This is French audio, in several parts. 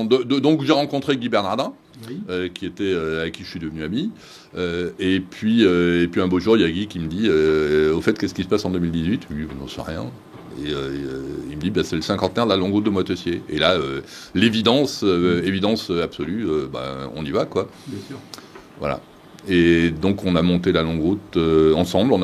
Donc j'ai rencontré Guy Bernardin, Oui. avec qui je suis devenu ami. Et puis un beau jour, il y a Guy qui me dit au fait, qu'est-ce qui se passe en 2018 ? Je lui dis, j'en sais rien. Et il me dit, c'est le cinquantenaire de la longue route de Moitessier. Et là, l'évidence, évidence absolue, on y va, quoi. Bien sûr. Voilà. Et donc on a monté la longue route ensemble, on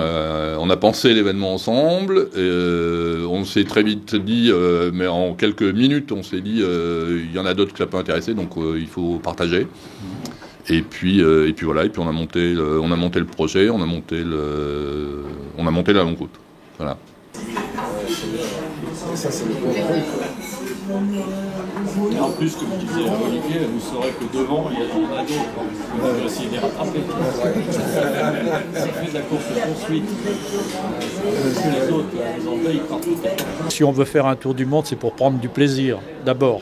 a pensé l'événement ensemble, on s'est très vite dit, mais en quelques minutes, on s'est dit, il y en a d'autres que ça peut intéresser, donc il faut partager. Et puis voilà, et puis on a monté le projet, on a monté la longue route. Voilà. Ça, c'est le bon truc. Et en plus, comme disait Olivier, vous saurez que devant, il y en a d'autres. Vous pouvez essayer de les rattraper. Ça fait de la course-poursuite. Les autres, les Anglais, ils partent tout à fait. Si on veut faire un tour du monde, c'est pour prendre du plaisir, d'abord.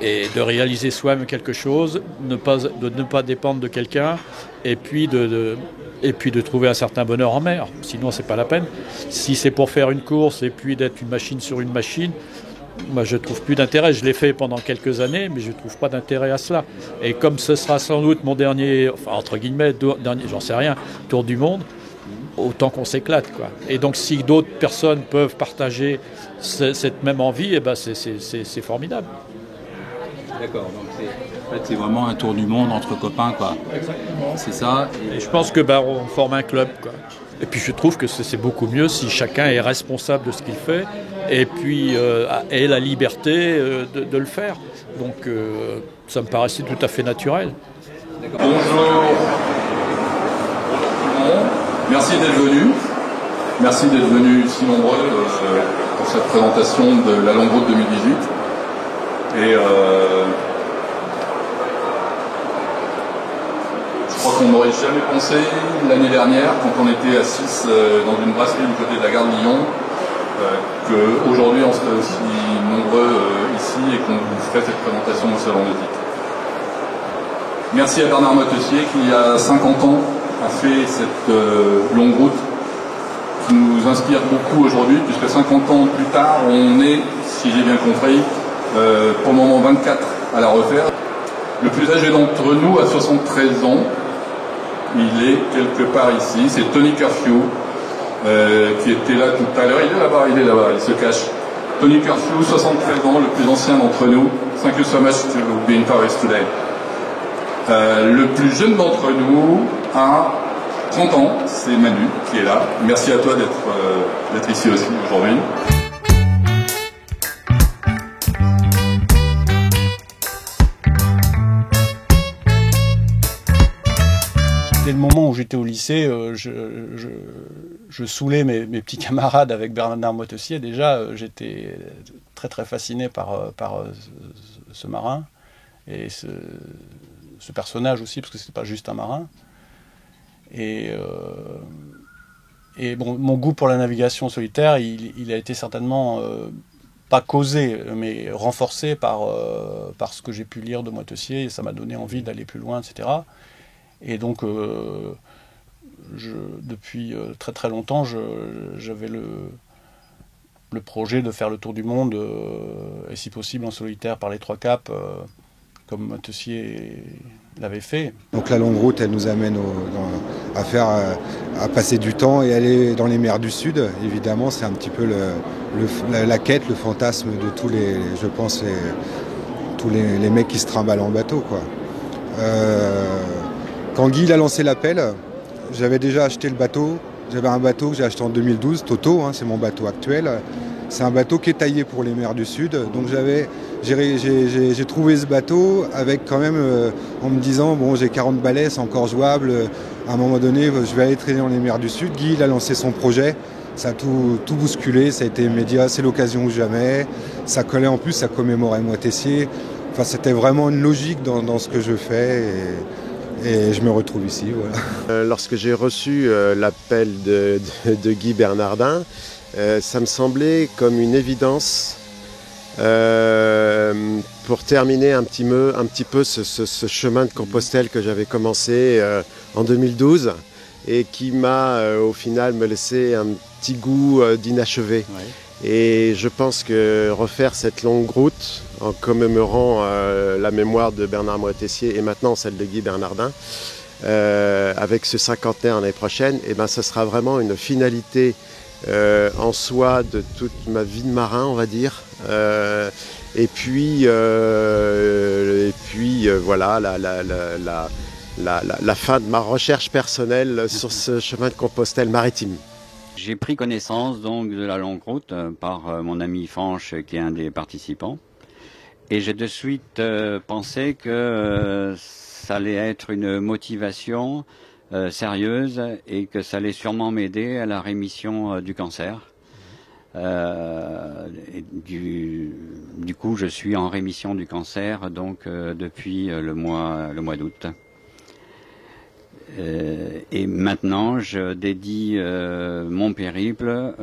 Et de réaliser soi-même quelque chose, de ne pas dépendre de quelqu'un, et puis de trouver un certain bonheur en mer. Sinon, c'est pas la peine. Si c'est pour faire une course et puis d'être une machine sur une machine, moi, je trouve plus d'intérêt. Je l'ai fait pendant quelques années, mais je trouve pas d'intérêt à cela. Et comme ce sera sans doute mon dernier, enfin, entre guillemets, dernier, j'en sais rien, tour du monde, autant qu'on s'éclate, quoi. Et donc, si d'autres personnes peuvent partager cette même envie, c'est formidable. D'accord, donc c'est vraiment un tour du monde entre copains, quoi. Exactement. C'est ça. Et je pense que on forme un club, quoi. Et puis je trouve que c'est beaucoup mieux si chacun est responsable de ce qu'il fait et puis ait la liberté de le faire. Donc ça me paraissait tout à fait naturel. Bonjour tout le monde, merci d'être venus. Merci d'être venus si nombreux pour cette présentation de la longue route 2018. Et je crois qu'on n'aurait jamais pensé l'année dernière, quand on était à 6 dans une brasserie du côté de la gare de Lyon, qu'aujourd'hui on serait aussi nombreux ici et qu'on vous ferait cette présentation au Salon Nautique. Merci à Bernard Moitessier qui, il y a 50 ans, a fait cette longue route qui nous inspire beaucoup aujourd'hui, puisque 50 ans plus tard, on est, si j'ai bien compris, pour le moment 24 à la refaire. Le plus âgé d'entre nous a 73 ans. Il est quelque part ici. C'est Tony Curfew qui était là tout à l'heure. Il est là-bas, il se cache. Tony Curfew, 73 ans, le plus ancien d'entre nous. Thank you so much to be in Paris today. Le plus jeune d'entre nous a 30 ans, c'est Manu qui est là. Merci à toi d'être ici aussi aujourd'hui. Dès le moment où j'étais au lycée, je saoulais mes petits camarades avec Bernard Moitessier. Déjà, j'étais très très fasciné par ce marin et ce personnage aussi, parce que c'était pas juste un marin. Et bon, mon goût pour la navigation solitaire, il a été certainement pas causé, mais renforcé par ce que j'ai pu lire de Moitessier. Et ça m'a donné envie d'aller plus loin, etc. Et donc, depuis très très longtemps, j'avais le projet de faire le tour du monde, et si possible en solitaire par les Trois Caps, comme Moitessier l'avait fait. Donc la longue route, elle nous amène à passer du temps et aller dans les mers du Sud. Évidemment, c'est un petit peu la quête, le fantasme de tous les mecs qui se trimballent en bateau, quoi. Quand Guy a lancé l'appel, j'avais déjà acheté le bateau. J'avais un bateau que j'ai acheté en 2012, Toto, c'est mon bateau actuel. C'est un bateau qui est taillé pour les mers du Sud. Donc j'ai trouvé ce bateau avec quand même, en me disant, bon, j'ai 40 balais, c'est encore jouable. À un moment donné, je vais aller traîner dans les mers du Sud. Guy, il a lancé son projet. Ça a tout bousculé, ça a été immédiat, c'est l'occasion ou jamais. Ça collait en plus, ça commémorait Moitessier. Enfin, c'était vraiment une logique dans ce que je fais. Et je me retrouve ici, voilà. Lorsque j'ai reçu l'appel de Guy Bernardin, ça me semblait comme une évidence pour terminer un petit peu ce chemin de Compostelle que j'avais commencé en 2012 et qui m'a au final me laissé un petit goût d'inachevé. Ouais. Et je pense que refaire cette longue route en commémorant la mémoire de Bernard Moitessier et maintenant celle de Guy Bernardin, avec ce cinquantenaire l'année prochaine, et ben, ce sera vraiment une finalité en soi de toute ma vie de marin, on va dire. Et puis voilà, la fin de ma recherche personnelle sur ce chemin de Compostelle maritime. J'ai pris connaissance donc de la longue route par mon ami Fanche qui est un des participants. Et j'ai de suite pensé que ça allait être une motivation sérieuse et que ça allait sûrement m'aider à la rémission du cancer. Du coup, je suis en rémission du cancer donc depuis le mois d'août. Et maintenant, je dédie mon périple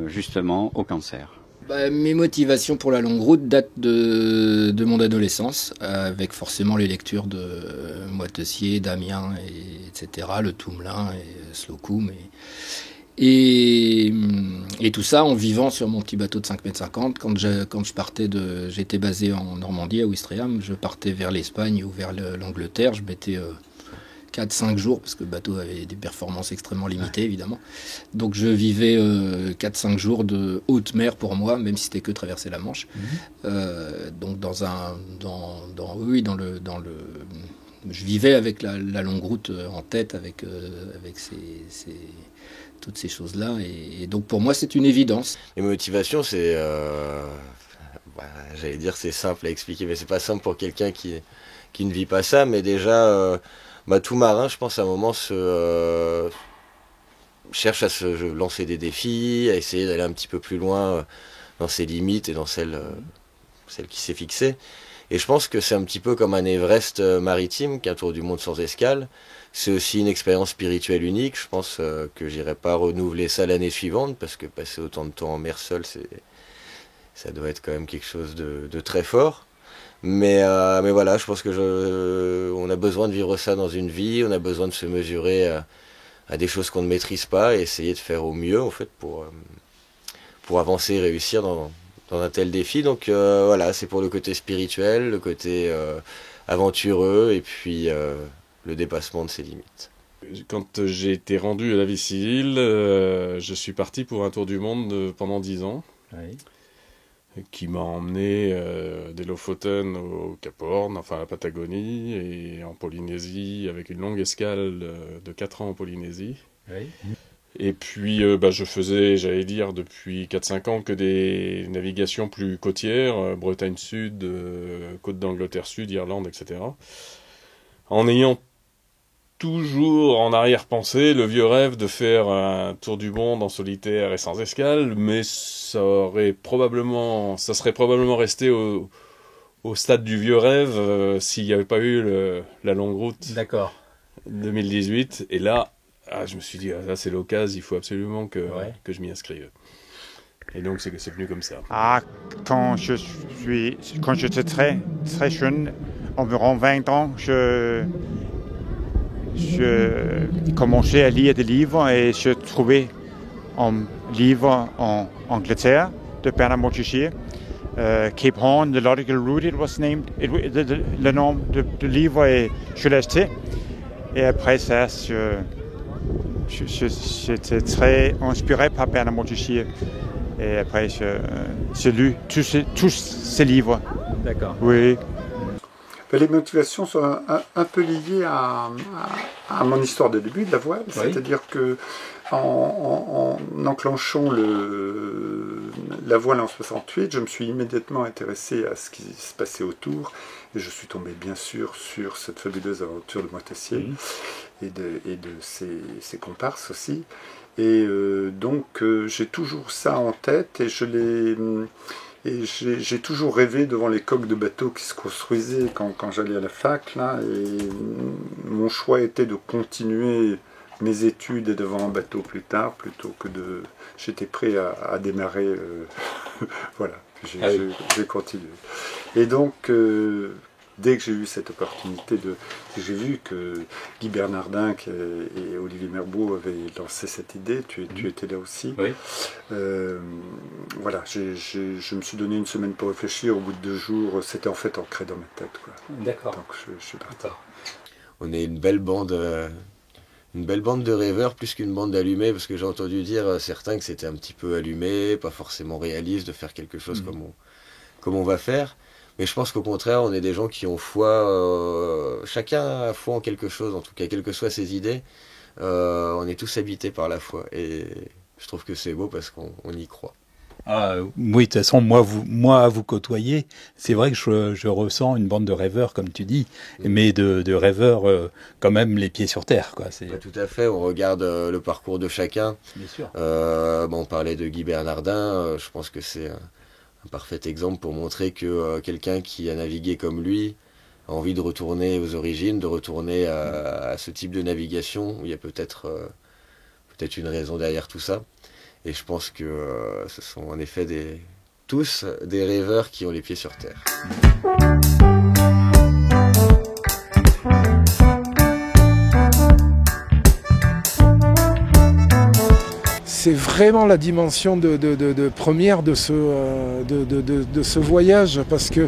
justement au cancer. Mes motivations pour la longue route datent de mon adolescence, avec forcément les lectures de Moitessier, Damien, etc., le Toumelin et Slocum. Et tout ça en vivant sur mon petit bateau de 5,50 m. Quand je partais j'étais basé en Normandie, à Ouistreham, je partais vers l'Espagne ou vers l'Angleterre, je mettais 4-5 jours, parce que le bateau avait des performances extrêmement limitées, évidemment. Donc je vivais 4-5 jours de haute mer pour moi, même si c'était que traverser la Manche. Donc je vivais avec la longue route en tête, avec toutes ces choses-là. Et donc pour moi, c'est une évidence. Les motivations, c'est... j'allais dire c'est simple à expliquer, mais c'est pas simple pour quelqu'un qui ne vit pas ça, mais déjà... tout marin, je pense, à un moment, cherche à se lancer des défis, à essayer d'aller un petit peu plus loin dans ses limites et dans celles qui s'est fixées. Et je pense que c'est un petit peu comme un Everest maritime, qu'un tour du monde sans escale. C'est aussi une expérience spirituelle unique. Je pense que j'irai pas renouveler ça l'année suivante, parce que passer autant de temps en mer seul, ça doit être quand même quelque chose de très fort. Mais voilà, je pense que on a besoin de vivre ça dans une vie, on a besoin de se mesurer à des choses qu'on ne maîtrise pas et essayer de faire au mieux en fait pour avancer et réussir dans un tel défi. Donc voilà, c'est pour le côté spirituel, le côté aventureux et puis le dépassement de ses limites. Quand j'ai été rendu à la vie civile, je suis parti pour un tour du monde pendant 10 ans. Oui. Qui m'a emmené des Lofoten au Cap Horn, enfin à la Patagonie, et en Polynésie, avec une longue escale de 4 ans en Polynésie. Oui. Et puis je faisais, j'allais dire, depuis 4-5 ans que des navigations plus côtières, Bretagne Sud, Côte d'Angleterre Sud, Irlande, etc. En ayant toujours en arrière-pensée le vieux rêve de faire un tour du monde en solitaire et sans escale, mais ça serait probablement resté au stade du vieux rêve s'il n'y avait pas eu la longue route. D'accord. 2018. Et là, je me suis dit, là c'est l'occasion, il faut absolument que je m'y inscrive. Et donc c'est venu comme ça. Quand j'étais très, très jeune, environ 20 ans, je commençais à lire des livres et je trouvais un livre en Angleterre de Bernard Moitessier, Cape Horn, The Logical Route, it was named. Le nom du livre, et je l'ai acheté. Et après ça, j'étais très inspiré par Bernard Moitessier. Et après, j'ai lu tous ces livres. D'accord. Oui. Les motivations sont un peu liées à mon histoire de début de la voile, oui. C'est-à-dire que en enclenchant la voile en 68, je me suis immédiatement intéressé à ce qui se passait autour, et je suis tombé bien sûr sur cette fabuleuse aventure de Moitessier et de ses comparses aussi. Et donc j'ai toujours ça en tête, et j'ai toujours rêvé devant les coques de bateaux qui se construisaient quand j'allais à la fac, là, et mon choix était de continuer mes études devant un bateau plus tard, plutôt que de... J'étais prêt à démarrer, voilà, j'ai continué. Et donc, dès que j'ai eu cette opportunité j'ai vu que Guy Bernardin et Olivier Merbeau avaient lancé cette idée, tu étais là aussi. Oui. Voilà, je me suis donné une semaine pour réfléchir, au bout de 2 jours, c'était en fait ancré dans ma tête, quoi. D'accord. Donc je suis parti. On est une belle bande de rêveurs plus qu'une bande d'allumés, parce que j'ai entendu dire certains que c'était un petit peu allumé, pas forcément réaliste de faire quelque chose comme on va faire. Mais je pense qu'au contraire, on est des gens qui ont foi, chacun a foi en quelque chose, en tout cas, quelles que soient ses idées. On est tous habités par la foi. Et je trouve que c'est beau parce qu'on y croit. Ah, oui, de toute façon, moi à vous côtoyer, c'est vrai que je ressens une bande de rêveurs, comme tu dis, mais de rêveurs quand même les pieds sur terre, quoi. Bah, tout à fait, on regarde le parcours de chacun. Bien sûr. On parlait de Guy Bernardin, je pense que c'est un parfait exemple pour montrer que quelqu'un qui a navigué comme lui a envie de retourner aux origines, de retourner à ce type de navigation, où il y a peut-être une raison derrière tout ça. Et je pense que ce sont en effet tous des rêveurs qui ont les pieds sur terre. C'est vraiment la dimension de première de ce voyage, parce que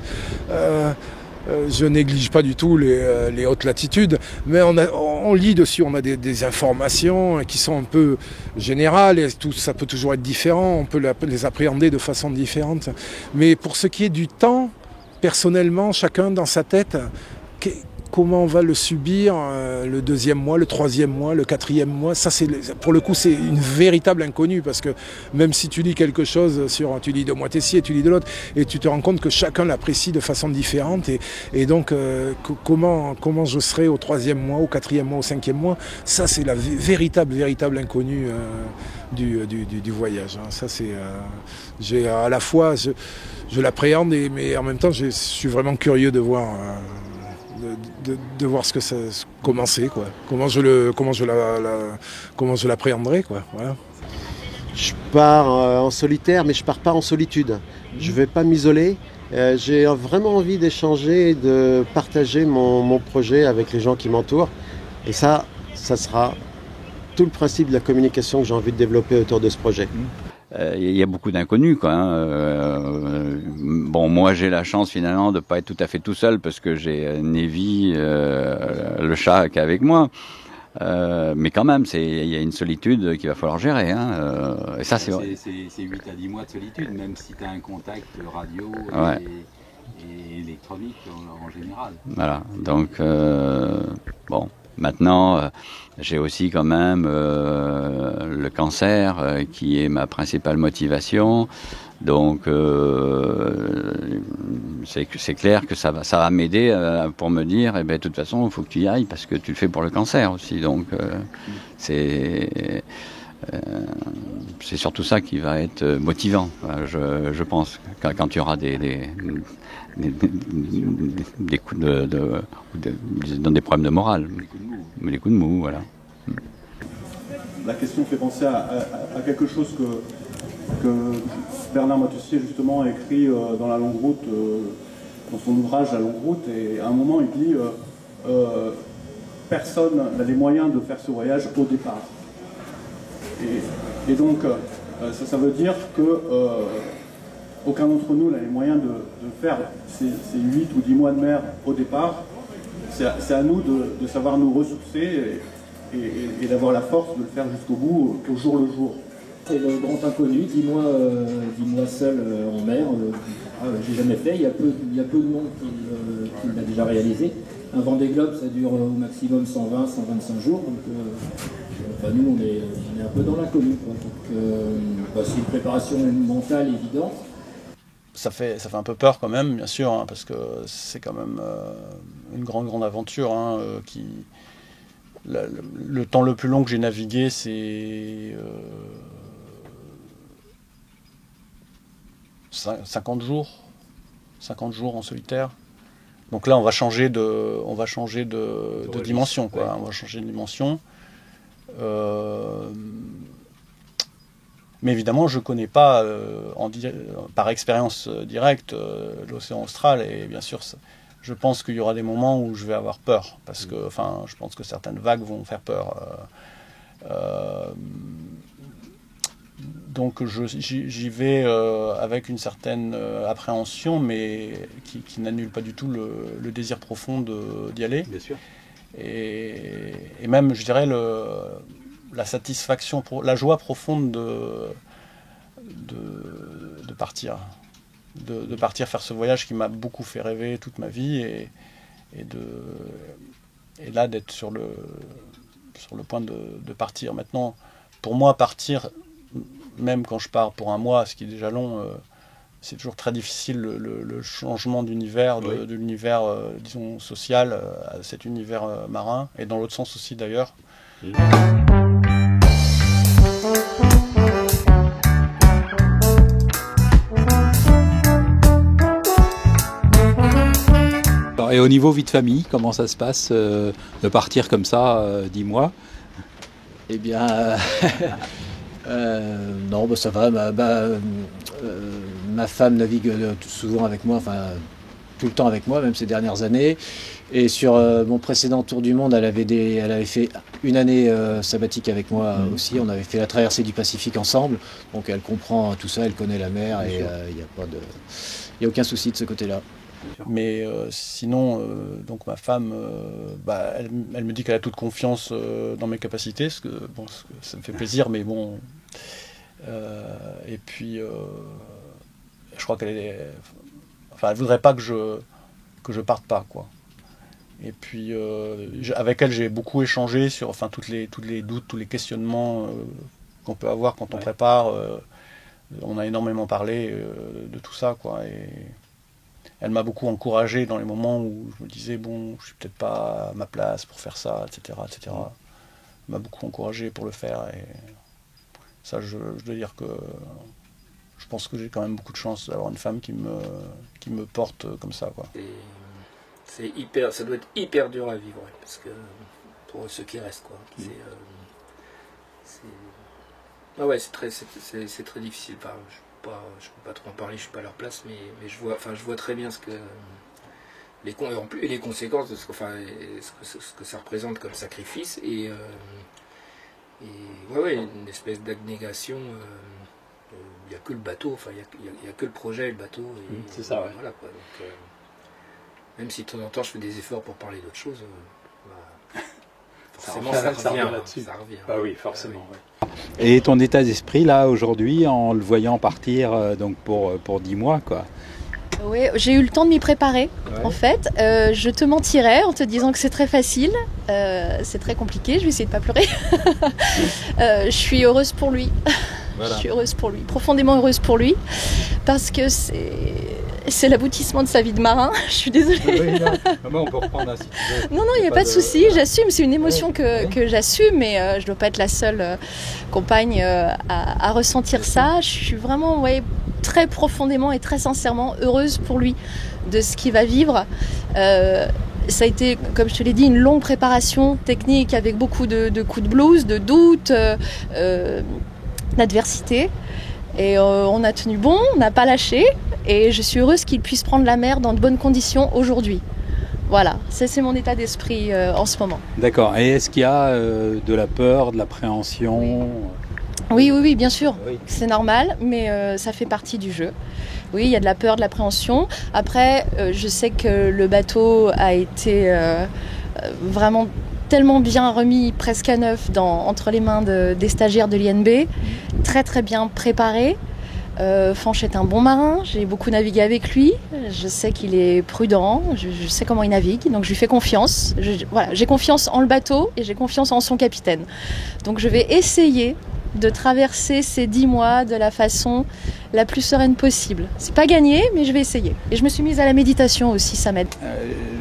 je néglige pas du tout les hautes latitudes, mais on lit dessus, on a des informations qui sont un peu générales, et ça peut toujours être différent, on peut les appréhender de façon différente. Mais pour ce qui est du temps, personnellement, chacun dans sa tête, comment on va le subir le 2e mois, le 3e mois, le 4e mois, ça pour le coup c'est une véritable inconnue, parce que même si tu lis quelque chose tu lis de Moitessier, tu lis de l'autre, et tu te rends compte que chacun l'apprécie de façon différente, et donc comment je serai au 3e mois, au 4e mois, au 5e mois, ça c'est la véritable inconnue du voyage. Ça c'est j'ai à la fois je l'appréhende, mais en même temps je suis vraiment curieux de voir de voir comment c'est, quoi. Comment je l'appréhenderai, quoi. Voilà. Je pars en solitaire, mais je pars pas en solitude. Je vais pas m'isoler. J'ai vraiment envie d'échanger, de partager mon projet avec les gens qui m'entourent. Et ça sera tout le principe de la communication que j'ai envie de développer autour de ce projet. Il y a beaucoup d'inconnus, quoi. Bon, moi j'ai la chance finalement de pas être tout à fait tout seul, parce que j'ai Nevi, le chat, qui est avec moi. Mais quand même, il y a une solitude qu'il va falloir gérer. Et ça, c'est 8 à 10 mois de solitude, même si tu as un contact radio et électronique en général. Voilà, donc bon. Maintenant, j'ai aussi quand même le cancer qui est ma principale motivation. Donc, c'est clair que ça va m'aider pour me dire, eh ben, de toute façon, il faut que tu y ailles parce que tu le fais pour le cancer aussi. Donc, c'est surtout ça qui va être motivant, je pense, quand il y aura des coups des problèmes de morale, des coups de mou, voilà. La question fait penser à quelque chose que Bernard Moitessier justement a écrit dans La Longue Route, dans son ouvrage La Longue Route, et à un moment il dit personne n'a les moyens de faire ce voyage au départ. Et donc ça veut dire que aucun d'entre nous n'a les moyens de faire ces 8 ou 10 mois de mer au départ. C'est à nous de savoir nous ressourcer et d'avoir la force de le faire jusqu'au bout, au jour le jour. C'est le grand inconnu, 10 mois seul en mer. J'ai jamais fait, il y a peu de monde qui l'a déjà réalisé. Un Vendée Globe, ça dure au maximum 120-125 jours. Donc, nous, on est un peu dans l'inconnu. Donc, c'est une préparation mentale évidente. Ça fait un peu peur quand même, bien sûr, parce que c'est quand même une grande aventure. Le temps le plus long que j'ai navigué, c'est 50 jours en solitaire. Donc là, on va changer de dimension, quoi. On va changer de dimension. Mais évidemment, je ne connais pas par expérience directe l'océan austral, et bien sûr, je pense qu'il y aura des moments où je vais avoir peur, parce que, je pense que certaines vagues vont faire peur. Donc j'y vais avec une certaine appréhension, mais qui n'annule pas du tout le désir profond d'y aller. Bien sûr. Et même, je dirais, la satisfaction, la joie profonde de partir. De partir faire ce voyage qui m'a beaucoup fait rêver toute ma vie, et là d'être sur le point de partir. Maintenant, pour moi, partir, même quand je pars pour un mois, ce qui est déjà long, c'est toujours très difficile, le changement d'univers, de l'univers, disons, social, à cet univers marin, et dans l'autre sens aussi d'ailleurs. Et au niveau vie de famille, comment ça se passe de partir comme ça 10 mois? Eh bien, non, ça va. Ma femme navigue souvent avec moi, tout le temps avec moi, même ces dernières années. Et sur mon précédent tour du monde, elle avait fait une année sabbatique avec moi aussi. On avait fait la traversée du Pacifique ensemble. Donc elle comprend tout ça, elle connaît la mer, et il n'y a aucun souci de ce côté-là. Mais sinon, donc ma femme, elle me dit qu'elle a toute confiance dans mes capacités, ce que ça me fait plaisir, mais bon. Et puis, je crois elle voudrait pas que je parte pas, quoi. Et puis, avec elle, j'ai beaucoup échangé sur, tous les doutes, tous les questionnements qu'on peut avoir quand on prépare. On a énormément parlé de tout ça, quoi. Et elle m'a beaucoup encouragé dans les moments où je me disais, bon, je suis peut-être pas à ma place pour faire ça, etc., etc. Elle m'a beaucoup encouragé pour le faire, et ça, je dois dire que je pense que j'ai quand même beaucoup de chance d'avoir une femme qui me porte comme ça, quoi. Ça doit être hyper dur à vivre, parce que pour ceux qui restent, quoi. C'est très difficile. Je peux pas trop en parler, je suis pas à leur place, mais je vois très bien les conséquences de ce que ça représente comme sacrifice, et une espèce d'abnégation. Il n'y a que le bateau, il y a que le projet, le bateau. C'est ça, ouais. Voilà, quoi. Donc, même si de temps en temps je fais des efforts pour parler d'autre chose, forcément ça revient là-dessus. Ça revient. Ah oui, forcément. Oui. Et ton état d'esprit là aujourd'hui, en le voyant partir donc pour 10 mois, quoi? Oui, j'ai eu le temps de m'y préparer, en fait. Je te mentirais en te disant que c'est très facile. C'est très compliqué, je vais essayer de ne pas pleurer. Je suis heureuse pour lui. Voilà. Je suis heureuse pour lui, profondément heureuse pour lui, parce que c'est l'aboutissement de sa vie de marin. Je suis désolée. Oui, non, on peut reprendre si tu veux. Non, il n'y a pas de souci, j'assume. C'est une émotion que j'assume, mais je ne dois pas être la seule compagne à ressentir ça. Je suis vraiment très profondément et très sincèrement heureuse pour lui de ce qu'il va vivre. Ça a été, comme je te l'ai dit, une longue préparation technique avec beaucoup de coups de blues, de doutes, d'adversité. Et on a tenu bon, on n'a pas lâché, et je suis heureuse qu'il puisse prendre la mer dans de bonnes conditions aujourd'hui. Voilà, ça c'est mon état d'esprit en ce moment. D'accord, et est-ce qu'il y a de la peur, de l'appréhension? Oui, bien sûr, c'est normal, mais ça fait partie du jeu. Oui, il y a de la peur, de l'appréhension. Après, je sais que le bateau a été vraiment tellement bien remis, presque à neuf, entre les mains des stagiaires de l'INB, très très bien préparé. Fanch est un bon marin, j'ai beaucoup navigué avec lui, je sais qu'il est prudent, je sais comment il navigue, donc je lui fais confiance. J'ai confiance en le bateau et j'ai confiance en son capitaine. Donc je vais essayer de traverser ces 10 mois de la façon la plus sereine possible. C'est pas gagné, mais je vais essayer. Et je me suis mise à la méditation aussi, ça m'aide.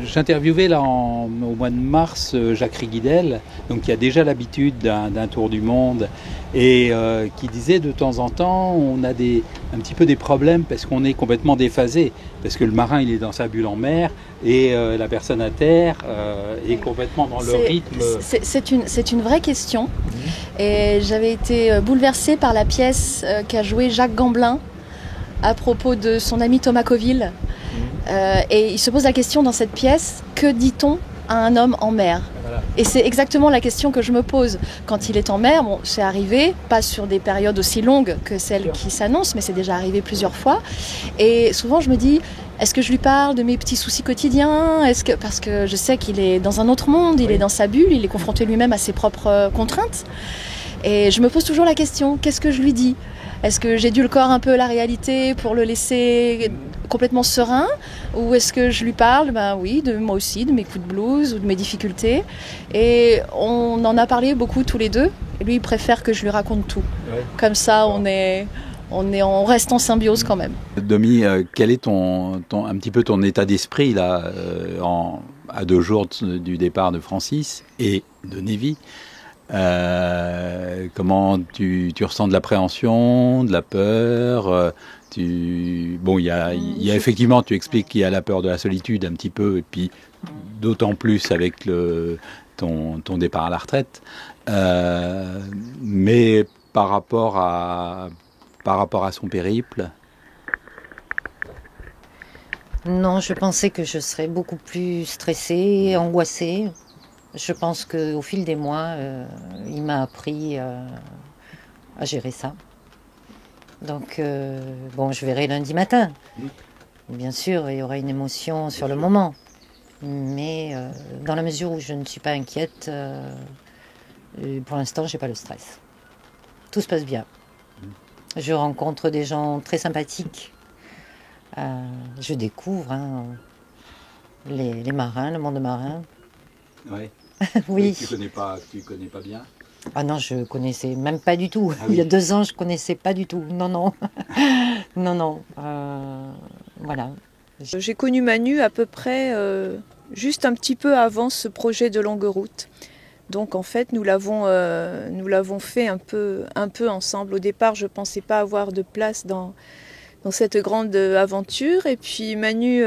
J'interviewais là au mois de mars Jacques Riguidel, donc qui a déjà l'habitude d'un tour du monde, et qui disait de temps en temps on a un petit peu des problèmes parce qu'on est complètement déphasé, parce que le marin il est dans sa bulle en mer et la personne à terre est complètement dans le rythme. C'est une vraie question, et j'avais été bouleversée par la pièce qu'a jouée Jacques Gamblin à propos de son ami Thomas Coville. Et il se pose la question dans cette pièce, que dit-on à un homme en mer? Et c'est exactement la question que je me pose. Quand il est en mer, bon, c'est arrivé, pas sur des périodes aussi longues que celles qui s'annoncent, mais c'est déjà arrivé plusieurs fois. Et souvent je me dis, est-ce que je lui parle de mes petits soucis quotidiens? Parce que je sais qu'il est dans un autre monde, il est dans sa bulle, il est confronté lui-même à ses propres contraintes. Et je me pose toujours la question, qu'est-ce que je lui dis? Est-ce que j'édulcore un peu la réalité pour le laisser complètement serein? Ou est-ce que je lui parle, oui, de moi aussi, de mes coups de blues ou de mes difficultés? Et on en a parlé beaucoup tous les deux. Et lui, il préfère que je lui raconte tout. Ouais. Comme ça, on reste en symbiose quand même. Domi, quel est un petit peu ton état d'esprit là, à 2 jours du départ de Francis et de Nevi? Comment tu ressens de l'appréhension, de la peur? Bon, il y a effectivement, tu expliques qu'il y a la peur de la solitude un petit peu, et puis d'autant plus avec ton départ à la retraite. Mais par rapport à son périple. Non, je pensais que je serais beaucoup plus stressée, angoissée. Je pense qu'au fil des mois, il m'a appris à gérer ça. Donc, bon, je verrai lundi matin. Bien sûr, il y aura une émotion sur le moment. Mais dans la mesure où je ne suis pas inquiète, pour l'instant, je n'ai pas le stress. Tout se passe bien. Je rencontre des gens très sympathiques. Je découvre les marins, le monde marin. Ouais. Oui. Tu connais pas bien? Ah non, je connaissais même pas du tout. Ah oui. Il y a 2 ans, je connaissais pas du tout. Non, non. non. Voilà. J'ai connu Manu à peu près juste un petit peu avant ce projet de longue route. Donc en fait, nous l'avons fait un peu ensemble. Au départ, je pensais pas avoir de place dans cette grande aventure. Et puis Manu...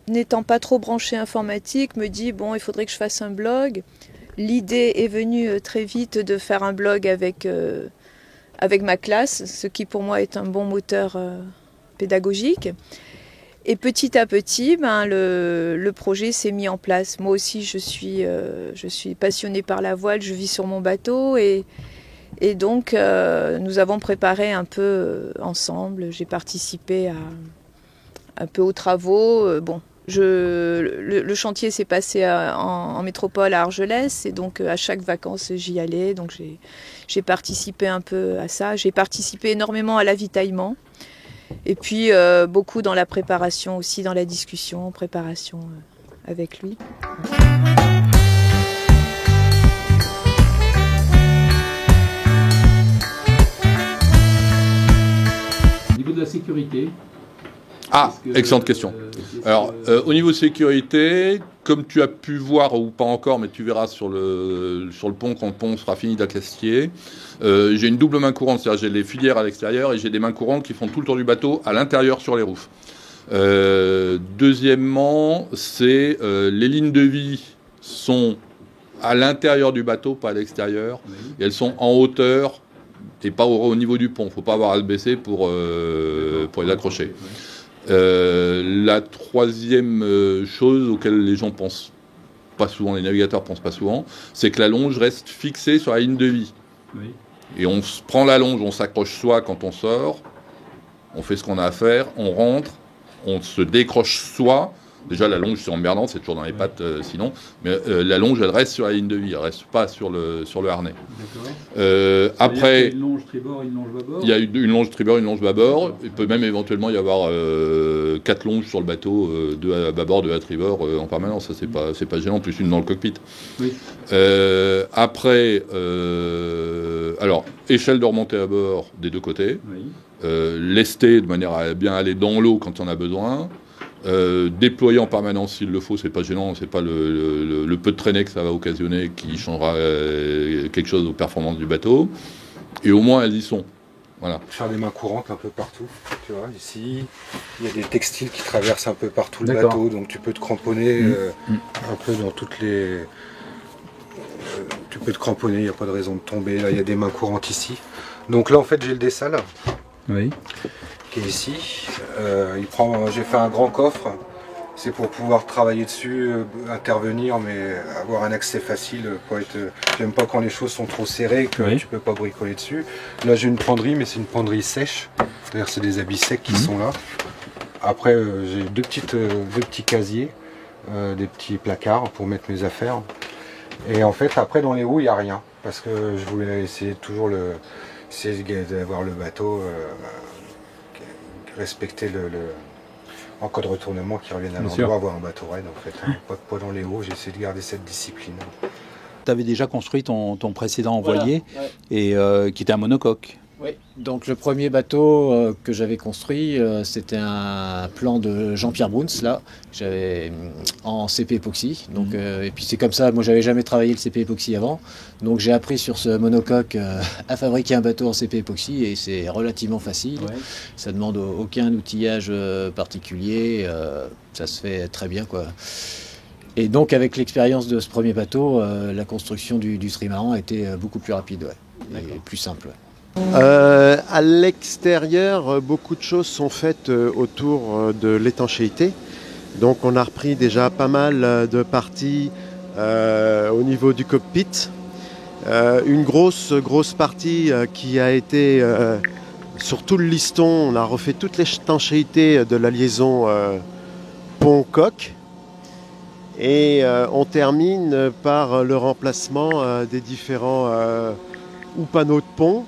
N'étant pas trop branché informatique, me dit bon, il faudrait que je fasse un blog. L'idée est venue très vite de faire un blog avec ma classe, ce qui pour moi est un bon moteur pédagogique. Et petit à petit, le projet s'est mis en place. Moi aussi, je suis passionnée par la voile, je vis sur mon bateau et donc nous avons préparé un peu ensemble. J'ai participé un peu aux travaux. Bon, le chantier s'est passé en métropole à Argelès et donc à chaque vacances j'y allais. Donc j'ai participé un peu à ça. J'ai participé énormément à l'avitaillement et puis beaucoup dans la préparation aussi, dans la discussion, préparation avec lui. Au niveau de la sécurité. Excellente question. Alors, au niveau sécurité, comme tu as pu voir, ou pas encore, mais tu verras sur le pont quand le pont sera fini d'accastier, j'ai une double main courante, c'est-à-dire j'ai les filières à l'extérieur et j'ai des mains courantes qui font tout le tour du bateau à l'intérieur sur les roufs. Deuxièmement, c'est les lignes de vie sont à l'intérieur du bateau, pas à l'extérieur, et elles sont en hauteur et pas au niveau du pont. Il ne faut pas avoir à le baisser pour les accrocher. La troisième chose auquel les gens pensent pas souvent, les navigateurs pensent pas souvent, c'est que la longe reste fixée sur la ligne de vie. Oui. Et on se prend la longe, on s'accroche soi quand on sort, on fait ce qu'on a à faire, on rentre, on se décroche soi. Déjà la longe c'est emmerdant, c'est toujours dans les pattes sinon, mais la longe elle reste sur la ligne de vie, elle reste pas sur le harnais. Après, une longe tribord, une longe bâbord. Il y a une longe tribord, une longe bâbord. Il peut même éventuellement y avoir 4 longes sur le bateau, 2 à bâbord, 2 à tribord en permanence. Ça c'est pas gênant, plus une dans le cockpit. Oui. Après, alors échelle de remontée à bord des 2 côtés, oui. Lester de manière à bien aller dans l'eau quand on a besoin. Déployer en permanence s'il le faut, c'est pas gênant, c'est pas le peu de traînée que ça va occasionner qui changera quelque chose aux performances du bateau, et au moins elles y sont. Voilà. Faire des mains courantes un peu partout, tu vois, ici, il y a des textiles qui traversent un peu partout le bateau, donc tu peux te cramponner un peu dans toutes les... tu peux te cramponner, il n'y a pas de raison de tomber, là il y a des mains courantes ici. Donc là en fait j'ai le dessal. Oui. qui est ici. J'ai fait un grand coffre. C'est pour pouvoir travailler dessus, intervenir, mais avoir un accès facile. J'aime pas quand les choses sont trop serrées, que tu peux pas bricoler dessus. Là j'ai une penderie, mais c'est une penderie sèche. C'est-à-dire c'est des habits secs qui sont là. Après j'ai deux petits casiers, des petits placards pour mettre mes affaires. Et en fait après dans les roues il n'y a rien. Parce que je voulais essayer toujours d'avoir le bateau, respecter en cas de retournement qui revienne à l'endroit, avoir un bateau raide en fait. Pas de poids dans les roues, j'ai essayé de garder cette discipline. Tu avais déjà construit ton précédent voilier, et qui était un monocoque. Oui, donc le premier bateau que j'avais construit, c'était un plan de Jean-Pierre Bruns, là, j'avais en CP époxy. Donc, et puis c'est comme ça, moi j'avais jamais travaillé le CP époxy avant, donc j'ai appris sur ce monocoque à fabriquer un bateau en CP époxy, et c'est relativement facile. Ça demande aucun outillage particulier, ça se fait très bien, quoi. Et donc avec l'expérience de ce premier bateau, la construction du trimaran a été beaucoup plus rapide, et plus simple. À l'extérieur, beaucoup de choses sont faites autour de l'étanchéité. Donc on a repris déjà pas mal de parties au niveau du cockpit. Une grosse partie qui a été sur tout le liston. On a refait toute l'étanchéité de la liaison pont-coque. Et on termine par le remplacement des différents ou panneaux de pont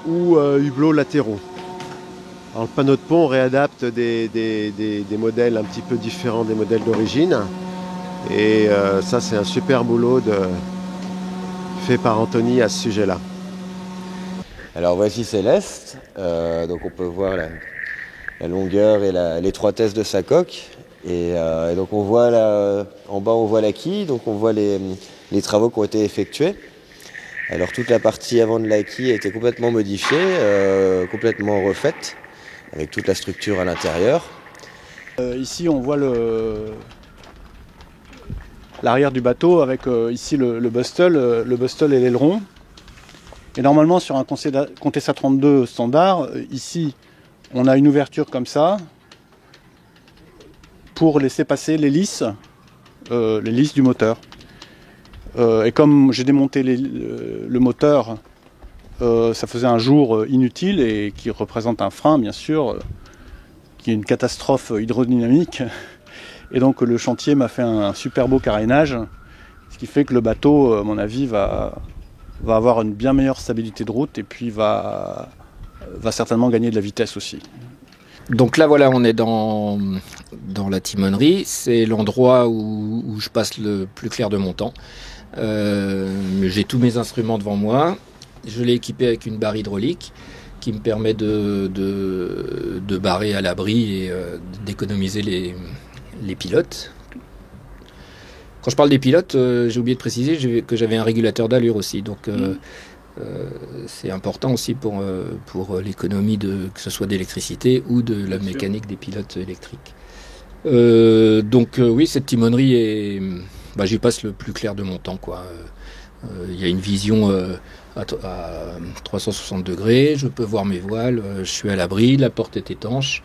ou hublots latéraux. Alors, le panneau de pont, on réadapte des modèles un petit peu différents des modèles d'origine. Et ça, c'est un super boulot fait par Anthony à ce sujet-là. Alors voici Céleste. Donc on peut voir la longueur et l'étroitesse de sa coque. Et donc on voit en bas on voit la quille, donc on voit les travaux qui ont été effectués. Alors toute la partie avant de la quille a été complètement modifiée, complètement refaite, avec toute la structure à l'intérieur. Ici on voit l'arrière du bateau avec ici le bustle et l'aileron. Et normalement sur un Contessa 32 standard, ici on a une ouverture comme ça pour laisser passer l'hélice du moteur. Et comme j'ai démonté le moteur, ça faisait un jour inutile et qui représente un frein bien sûr, qui est une catastrophe hydrodynamique. Et donc le chantier m'a fait un super beau carénage, ce qui fait que le bateau, à mon avis, va avoir une bien meilleure stabilité de route et puis va certainement gagner de la vitesse aussi. Donc là voilà, on est dans la timonerie, c'est l'endroit où je passe le plus clair de mon temps. J'ai tous mes instruments devant moi, je l'ai équipé avec une barre hydraulique qui me permet de barrer à l'abri et d'économiser les pilotes. Quand je parle des pilotes, j'ai oublié de préciser que j'avais un régulateur d'allure aussi, donc c'est important aussi pour l'économie que ce soit d'électricité ou de la mécanique des pilotes électriques. Oui, cette timonerie j'y passe le plus clair de mon temps, quoi. Il y a une vision à 360 degrés, je peux voir mes voiles, je suis à l'abri, la porte est étanche.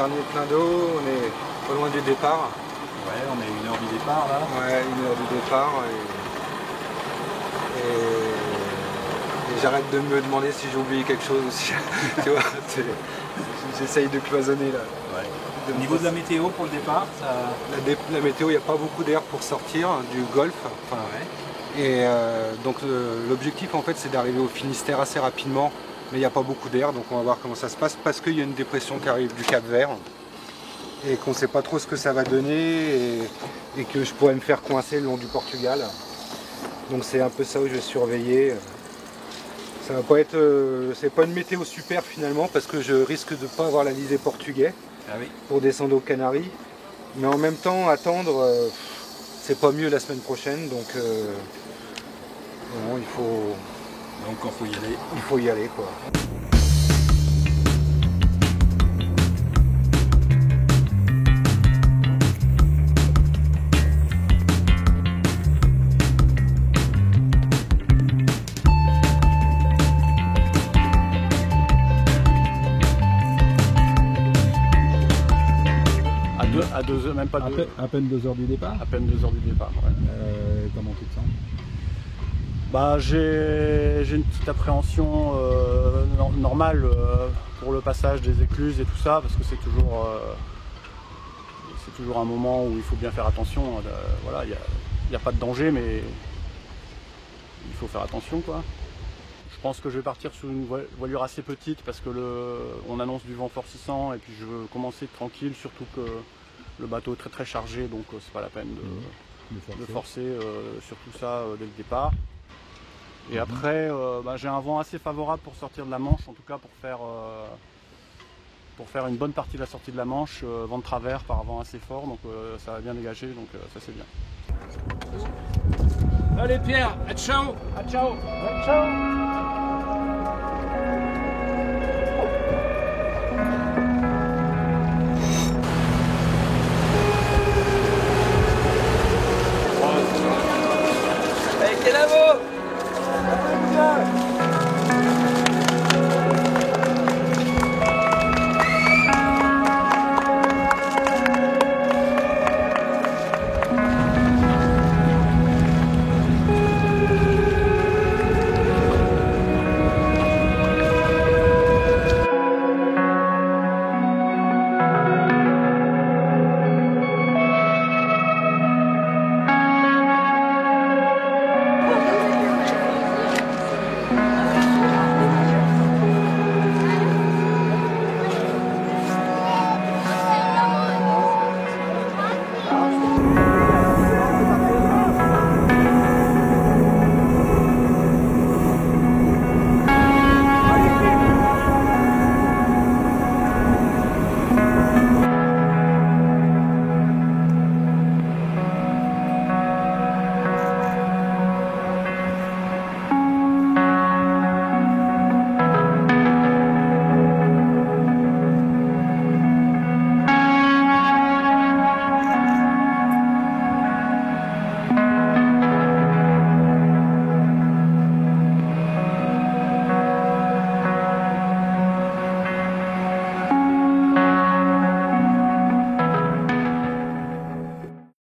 dernier plein d'eau, on est pas loin du départ. Ouais, on est 1 heure du départ là. Ouais, 1 heure du départ. Et j'arrête de me demander si j'ai oublié quelque chose aussi. Tu vois, j'essaye de cloisonner là. Ouais. Au niveau de la météo pour le départ, la météo, il n'y a pas beaucoup d'air pour sortir du golfe. Enfin, et donc l'objectif en fait c'est d'arriver au Finistère assez rapidement, mais il n'y a pas beaucoup d'air, donc on va voir comment ça se passe parce qu'il y a une dépression qui arrive du Cap Vert et qu'on ne sait pas trop ce que ça va donner et que je pourrais me faire coincer le long du Portugal. Donc c'est un peu ça où je vais surveiller. Ça va pas être, c'est pas une météo super finalement parce que je risque de ne pas avoir l'Alizé portugais pour descendre aux Canaries, mais en même temps attendre. C'est pas mieux la semaine prochaine, donc bon, il faut y aller. Il faut y aller, quoi. À 2 heures, même pas deux. À peine 2 heures du départ. À peine 2 heures du départ, ouais. Comment tu te sens? Bah, j'ai une petite appréhension normale pour le passage des écluses et tout ça, parce que c'est toujours un moment où il faut bien faire attention. Voilà, il n'y a pas de danger, mais il faut faire attention, quoi. Je pense que je vais partir sur une voilure assez petite parce que on annonce du vent forcissant et puis je veux commencer tranquille, surtout que le bateau est très très chargé, donc c'est pas la peine de forcer sur tout ça dès le départ. Et après, j'ai un vent assez favorable pour sortir de la Manche, en tout cas pour faire une bonne partie de la sortie de la Manche, vent de travers par vent assez fort, donc ça va bien dégager, donc ça c'est bien. Allez Pierre, à ciao. À ciao. À ciao.